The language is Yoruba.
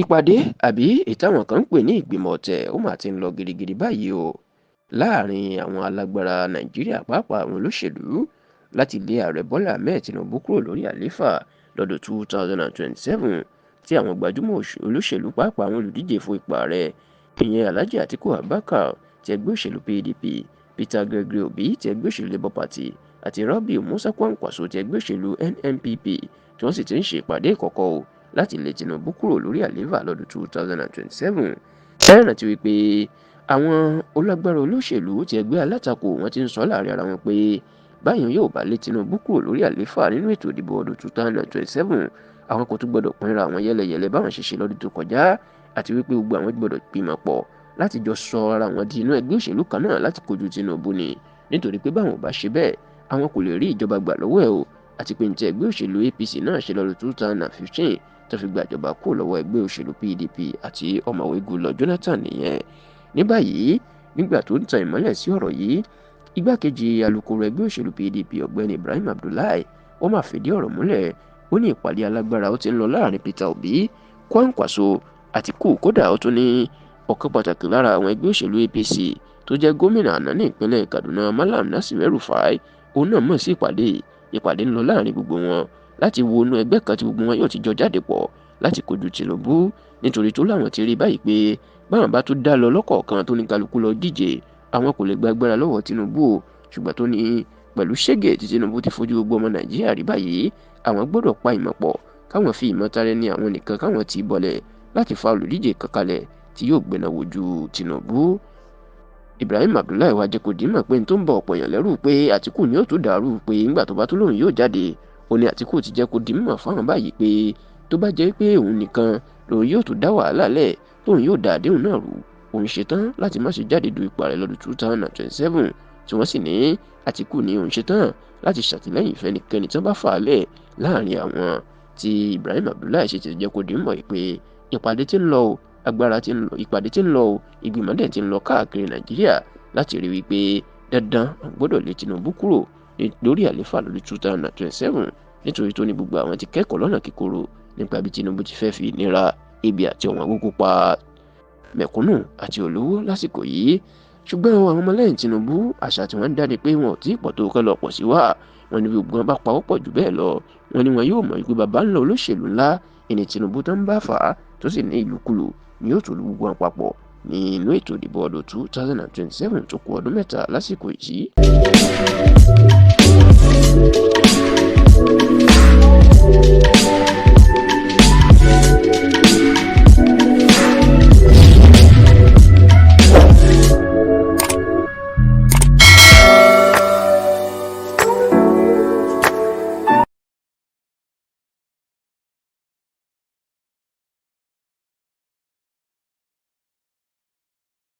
Ìpàdé àbí èyí táwọn kan ń pè ní ìgbìmọ̀ ọ̀tẹ̀ ó mà ti ń lọ gìrìgìrì báyìí o láàrin àwọn alágbára Nàìjíríà pàápàá àwọn olóṣèlú láti lé ààrẹ Bọ́lá Ahmed Tinubu kúrò lórí àlééfà lọ́dún 2027 tí àwọn gbajúmọ̀ olóṣèlú pàápàá àwọn olùdíje fún ipò ààrẹ ìyẹn Alhaji Atiku Abubakar ti ẹgbẹ́ òṣèlú PDP, Peter Gregory Obi ti ẹgbẹ́ òṣèlú Labour Party àti Rabiu Musa Kwankwaso ti ẹgbẹ́ òṣèlú NNPP tí wọ́n sì ti ń ṣe ìpàdé ìkọ̀kọ̀ o láti lé Tinubu kúrò lórí àlééfà lọ́dún 2027. ẹ rántí wípé àwọn olágbára olóṣèlú ti ẹgbẹ́ alátakò wọn ti ń sọ láàrin ara wọn pé báyìí yóò bá lé Tinubu kúrò lórí àlééfà nínú ètò ìdìbò ọdún 2027 àwọn kò tún gbọdọ̀ pínra àwọn yẹ́lẹyẹ̀lẹ báwọn ṣe ṣe lọ́dún tó kọjá àti wípé gbogbo àwọn gbọdọ̀ gbìmọ̀ pọ̀ láti jọ sọ ara wọn di inú ẹgbẹ́ òṣèlú kan náà láti kojú Tinubu ni nítorí pé báwọn ò bá ṣe bẹ́ẹ̀ àwọn kò lè rí ìjọba gbà lọ́wọ́ ẹ̀ o àti pé ní ti ẹgbẹ́ òṣèlú APC náà ṣe lọ́dún 2015 tó fi gbàjọba kúrò lọ́wọ́ ẹgbẹ́ òṣèlú PDP àti ọ̀mọ̀wé Goodluck Jonathan nìyẹn. ní báyìí nígbà tó ń tan ìmọ́lẹ̀ sí ọ̀rọ̀ yìí igbákejì alukoro ẹgbẹ́ òṣèlú PDP ọ̀gbẹ́ni Ibrahim Abdullahi ó máa fìdí ọ̀rọ̀ múlẹ̀ ó ní ìpàdé alágbára ó ti ń lọ láàrin Peter Obi, Kwankwaso, Atiku kódà ó tún ní ọ̀kan pàtàkì lára àwọn ẹgbẹ́ òṣèlú APC tó jẹ́ gómìnà àná ní ìpínlẹ̀ Kaduna Malam Nasir El-Rufai òun náà mọ̀ sí ìpàdé ń lọ láàrin gbogbo wọn láti wo inú ẹgbẹ́ kan tí gbogbo wọn yóò ti jọ jáde pọ̀ láti kojú Tinubu nítorí tó láwọn ti rí báyìí pé báwọn bá tún dá lọ lọ́kọ̀ọ̀kan tó ní kálukú lọ díje àwọn kò lè gba agbára lọ́wọ́ Tinubu o ṣùgbọ́n tó ní pẹ̀lú ṣẹ́gẹ̀ tí Tinubu ti fojú gbogbo ọmọ Nàìjíríà rí báyìí àwọn gbọ́dọ̀ pa ìmọ̀ pọ̀ káwọn fi ìmọ̀ tara ẹni àwọn nìkan káwọn ti bọ̀lẹ̀ láti fa olùdíje kankalẹ̀ tí yóò gbéná wojú Tinubu. Ibrahim Abdullahi wá jẹ́ kó dìímọ̀ pé n tó ń bọ̀ ọ̀pọ̀ èèyàn lẹ́rù pé Àtíkù ni ó tún dàrú pé ńgbà tó bá tún lóun yóò jáde ó ní Àtíkù ti jẹ́ kó dìímọ̀ fáwọn báyìí pé tó bá jẹ́ pé òun nìkan lòun yóò tún dá wàhálà lẹ̀ tóun yóò dá àdéhùn náà rú òun ṣetán láti má ṣe jáde du ipò ààrẹ lọ́dún 2027 tí wọ́n sì ní Àtíkù ní òun ṣetán láti ṣàtìlẹ́yìn fẹ́nikẹ́ni tí wọ́n bá fà á lẹ̀ láàrin àwọn tí Ibrahim Abdullahi ṣe ti jẹ́ kó dìímọ̀ pé ìpàdé tí ń lọ ìpàdé tí ń lọ ìgbìmọ̀ dẹ̀ tí ń lọ káàkiri Nàìjíríà láti rí wípé dandan gbọ́dọ̀ lé Tinubu kúrò lórí àlééfà lọ́dún 2027 nítorí tó ní gbogbo àwọn ti kẹ́kọ̀ọ́ lọ́nà kíkorò nípa bí Tinubu ti fẹ́ fi ìnira ebi àti ọ̀wọ́n gógó pa mẹ̀kúnnù àti olówó lásìkò yìí ṣùgbọ́n àwọn ọmọlẹ́yìn Tinubu àṣà tí wọ́n ń dáni pé wọn ò tí ì pọ̀ tó kẹ́ lọ pọ̀ sí wà wọn ni gbogbo wọn bá pawọ́ pọ̀ jù bẹ́ẹ̀ lọ wọn ni wọn yóò mọ̀ wípé bàbá ńlá olóṣèlú ńlá ìní Tinubu tó ń bá fà á tó sì ní ìlúkulù ni yóò tó lu gbogbo wọn papọ̀ ní inú ètò ìdìbò ọdún 2027 tó kù ọdún mẹ́ta lásìkò yìí.